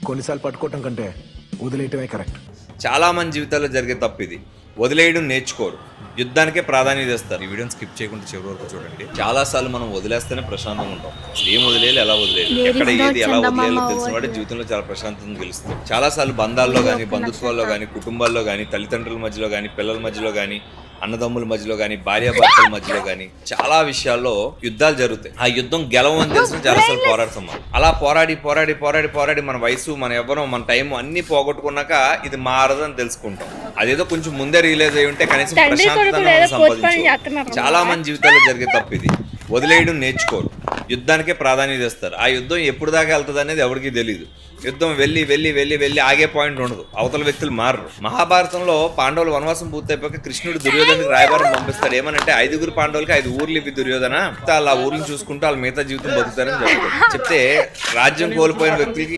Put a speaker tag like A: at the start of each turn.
A: కొన్నిసార్లు పట్టుకోవటం కంటే వదిలేయటమే కరెక్ట్.
B: చాలా మంది జీవితాల్లో జరిగే తప్పు ఇది. వదిలేయడం నేర్చుకోరు, యుద్ధానికే ప్రాధాన్యత ఇస్తారు. ఈ వీడియోని స్కిప్ చేయకుండా చివరి వరకు చూడండి. చాలా సార్లు మనం వదిలేస్తేనే ప్రశాంతంగా ఉంటాం. ఏం వదిలేయాలి, ఎలా వదిలేయాలి, ఎక్కడ ఏది ఎలా వదిలేయాలో తెలిసిన వాడే జీవితంలో చాలా ప్రశాంతంగా గెలుస్తుంది. చాలా సార్లు బంధాల్లో కానీ, బంధుత్వాల్లో కానీ, కుటుంబాల్లో కానీ, తల్లిదండ్రుల మధ్యలో కానీ, పిల్లల మధ్యలో కానీ, అన్నదమ్ముల మధ్యలో కానీ, భార్యాభర్తల మధ్యలో కానీ చాలా విషయాల్లో యుద్ధాలు జరుగుతాయి. ఆ యుద్ధం గెలవని తెలిసిన చాలాసార్లు పోరాడతాం. అలా పోరాడి పోరాడి పోరాడి పోరాడి మన వయసు, మన యవ్వనం, మన టైం అన్ని పోగొట్టుకున్నాక ఇది మారదని తెలుసుకుంటాం. అదేదో కొంచెం ముందే రియలైజ్ అయి ఉంటే కనీసం ప్రశాంతతను సంపాదించు. చాలా మంది జీవితాల్లో జరిగే తప్పు ఇది. వదిలేయడం నేర్చుకోరు, యుద్ధానికే ప్రాధాన్యత ఇస్తారు. ఆ యుద్ధం ఎప్పుడు దాకా వెళ్తుంది అనేది ఎవరికీ తెలియదు. యుద్ధం వెళ్ళి వెళ్ళి వెళ్ళి వెళ్ళి ఆగే పాయింట్ ఉండదు. అవతల వ్యక్తులు మారరు. మహాభారతంలో పాండవులు వనవాసం పూర్తయిపోయాక కృష్ణుడు దుర్యోధనకి రాయబారం పంపిస్తాడు. ఏమనంటే 5 పాండవులకి 5 ఊర్లు ఇవి దుర్యోధన, వాళ్ళ ఊర్లను చూసుకుంటూ వాళ్ళ మిగతా జీవితం బతుకుతారని చెప్తే రాజ్యం కోల్పోయిన వ్యక్తికి